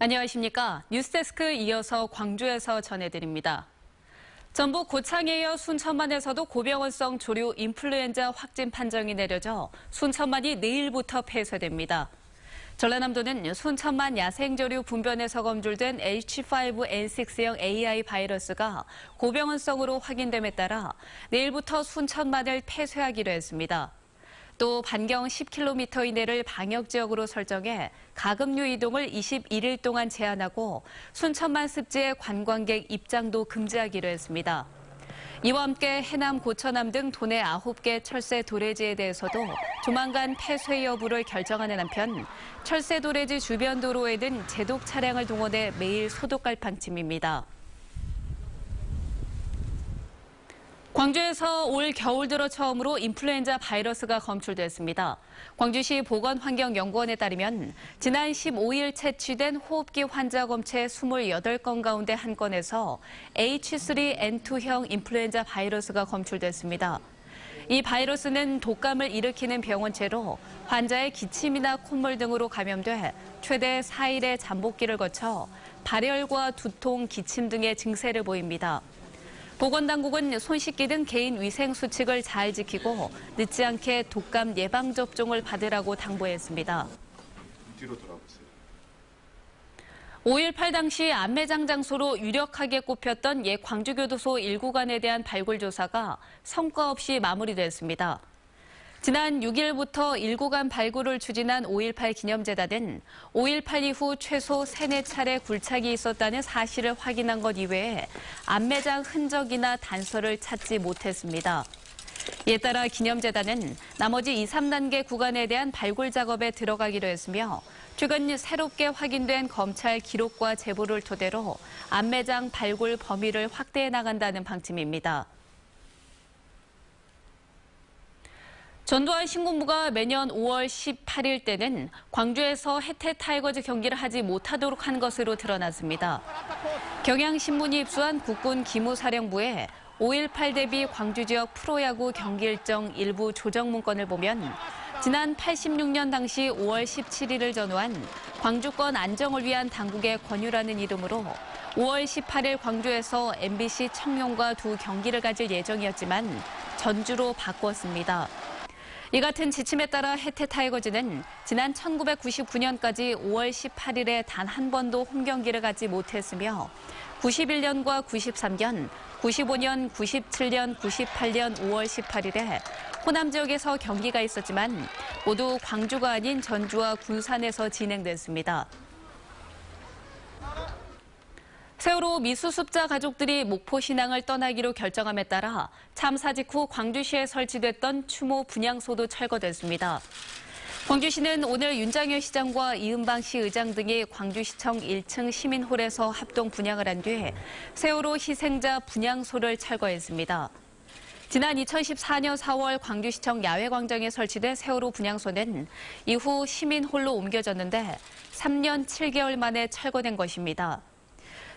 안녕하십니까. 뉴스데스크 이어서 광주에서 전해드립니다. 전북 고창에 이어 순천만에서도 고병원성 조류 인플루엔자 확진 판정이 내려져 순천만이 내일부터 폐쇄됩니다. 전라남도는 순천만 야생조류 분변에서 검출된 H5N6형 AI 바이러스가 고병원성으로 확인됨에 따라 내일부터 순천만을 폐쇄하기로 했습니다. 또 반경 10km 이내를 방역지역으로 설정해 가금류 이동을 21일 동안 제한하고 순천만 습지의 관광객 입장도 금지하기로 했습니다. 이와 함께 해남, 고천암 등 도내 9개 철새 도래지에 대해서도 조만간 폐쇄 여부를 결정하는 한편 철새 도래지 주변 도로에는 제독 차량을 동원해 매일 소독할 방침입니다. 광주에서 올 겨울 들어 처음으로 인플루엔자 바이러스가 검출됐습니다. 광주시 보건환경연구원에 따르면 지난 15일 채취된 호흡기 환자 검체 28건 가운데 1건에서 H3N2형 인플루엔자 바이러스가 검출됐습니다. 이 바이러스는 독감을 일으키는 병원체로 환자의 기침이나 콧물 등으로 감염돼 최대 4일의 잠복기를 거쳐 발열과 두통, 기침 등의 증세를 보입니다. 보건당국은 손 씻기 등 개인 위생 수칙을 잘 지키고 늦지 않게 독감 예방접종을 받으라고 당부했습니다. 뒤로 돌아보세요. 5.18 당시 안매장 장소로 유력하게 꼽혔던 옛 광주교도소 1구간에 대한 발굴 조사가 성과 없이 마무리됐습니다. 지난 6일부터 1구간 발굴을 추진한 5.18 기념재단은 5.18 이후 최소 3-4차례 굴착이 있었다는 사실을 확인한 것 이외에 안매장 흔적이나 단서를 찾지 못했습니다. 이에 따라 기념재단은 나머지 2, 3단계 구간에 대한 발굴 작업에 들어가기로 했으며 최근 새롭게 확인된 검찰 기록과 제보를 토대로 안매장 발굴 범위를 확대해 나간다는 방침입니다. 전두환 신군부가 매년 5월 18일 때는 광주에서 혜태 타이거즈 경기를 하지 못하도록 한 것으로 드러났습니다. 경향신문이 입수한 국군 기무사령부에 5.18 대비 광주 지역 프로야구 경기 일정 일부 조정 문건을 보면 지난 86년 당시 5월 17일을 전후한 광주권 안정을 위한 당국의 권유라는 이름으로 5월 18일 광주에서 MBC 청룡과 두 경기를 가질 예정이었지만 전주로 바꿨습니다. 이 같은 지침에 따라 혜태 타이거즈는 지난 1999년까지 5월 18일에 단 한 번도 홈경기를 갖지 못했으며 91년과 93년, 95년, 97년, 98년 5월 18일에 호남 지역에서 경기가 있었지만 모두 광주가 아닌 전주와 군산에서 진행됐습니다. 세월호 미수습자 가족들이 목포 신항을 떠나기로 결정함에 따라 참사 직후 광주시에 설치됐던 추모 분향소도 철거됐습니다. 광주시는 오늘 윤장현 시장과 이은방 시 의장 등이 광주시청 1층 시민홀에서 합동 분향을 한 뒤 세월호 희생자 분향소를 철거했습니다. 지난 2014년 4월 광주시청 야외광장에 설치된 세월호 분향소는 이후 시민홀로 옮겨졌는데 3년 7개월 만에 철거된 것입니다.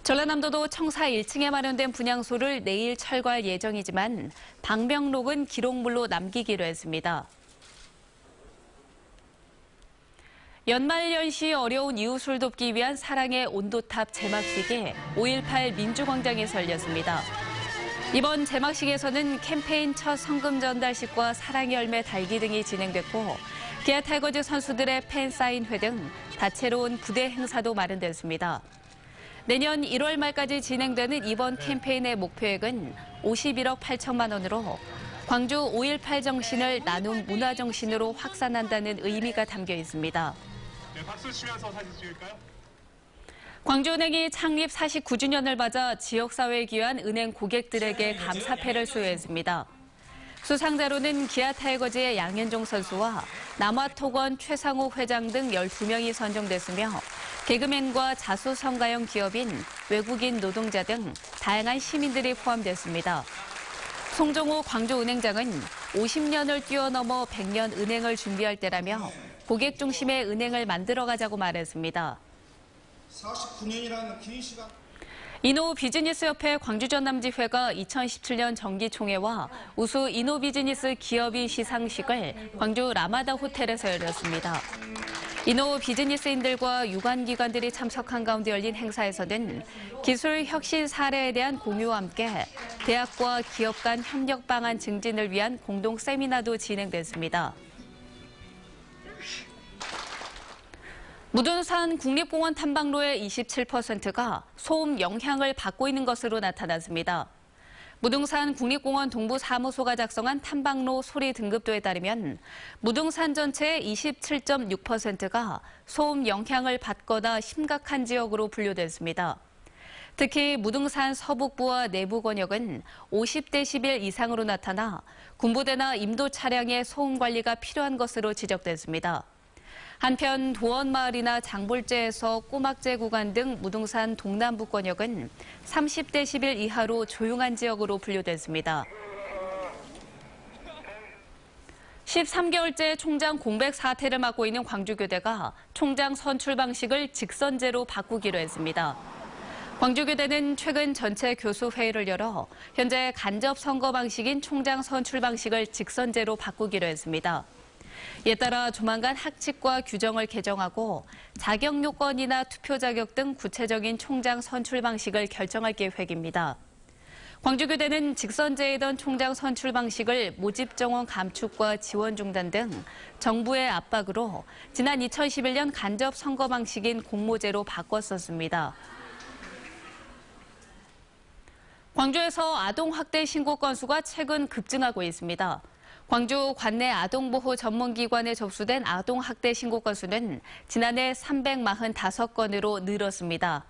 전라남도도 청사 1층에 마련된 분향소를 내일 철거할 예정이지만 방명록은 기록물로 남기기로 했습니다. 연말연시 어려운 이웃을 돕기 위한 사랑의 온도탑 제막식이 5.18 민주광장에서 열렸습니다. 이번 제막식에서는 캠페인 첫 성금 전달식과 사랑의 열매 달기 등이 진행됐고 기아 타이거즈 선수들의 팬 사인회 등 다채로운 부대 행사도 마련됐습니다. 내년 1월 말까지 진행되는 이번 캠페인의 목표액은 51억 8천만 원으로 광주 5.18 정신을 나눔 문화 정신으로 확산한다는 의미가 담겨 있습니다. 네, 박수 치면서 사진 찍을까요? 광주은행이 창립 49주년을 맞아 지역사회에 기여한 은행 고객들에게 감사패를 수여했습니다. 수상자로는 기아 타이거즈의 양현종 선수와 남화토건 최상호 회장 등 12명이 선정됐으며 개그맨과 자수성가형 기업인, 외국인 노동자 등 다양한 시민들이 포함됐습니다. 송종호 광주은행장은 50년을 뛰어넘어 100년 은행을 준비할 때라며 고객 중심의 은행을 만들어가자고 말했습니다. 49년이라는 긴 시간. 이노비즈니스협회 광주전남지회가 2017년 정기총회와 우수 이노비즈니스 기업인 시상식을 광주 라마다 호텔에서 열렸습니다. 이노 비즈니스인들과 유관기관들이 참석한 가운데 열린 행사에서는 기술 혁신 사례에 대한 공유와 함께 대학과 기업 간 협력 방안 증진을 위한 공동 세미나도 진행됐습니다. 무등산 국립공원 탐방로의 27%가 소음 영향을 받고 있는 것으로 나타났습니다. 무등산 국립공원 동부사무소가 작성한 탐방로 소리 등급도에 따르면 무등산 전체의 27.6%가 소음 영향을 받거나 심각한 지역으로 분류됐습니다. 특히 무등산 서북부와 내부 권역은 50데시벨 이상으로 나타나 군부대나 임도 차량의 소음 관리가 필요한 것으로 지적됐습니다. 한편 도원마을이나 장볼제에서 꼬막제 구간 등 무등산 동남부 권역은 30데시벨 이하로 조용한 지역으로 분류됐습니다. 13개월째 총장 공백 사태를 맡고 있는 광주교대가 총장 선출 방식을 직선제로 바꾸기로 했습니다. 광주교대는 최근 전체 교수회의를 열어 현재 간접 선거 방식인 총장 선출 방식을 직선제로 바꾸기로 했습니다. 이에 따라 조만간 학칙과 규정을 개정하고 자격 요건이나 투표 자격 등 구체적인 총장 선출 방식을 결정할 계획입니다. 광주교대는 직선제이던 총장 선출 방식을 모집 정원 감축과 지원 중단 등 정부의 압박으로 지난 2011년 간접 선거 방식인 공모제로 바꿨었습니다. 광주에서 아동학대 신고 건수가 최근 급증하고 있습니다. 광주 관내 아동보호 전문기관에 접수된 아동학대 신고 건수는 지난해 345건으로 늘었습니다.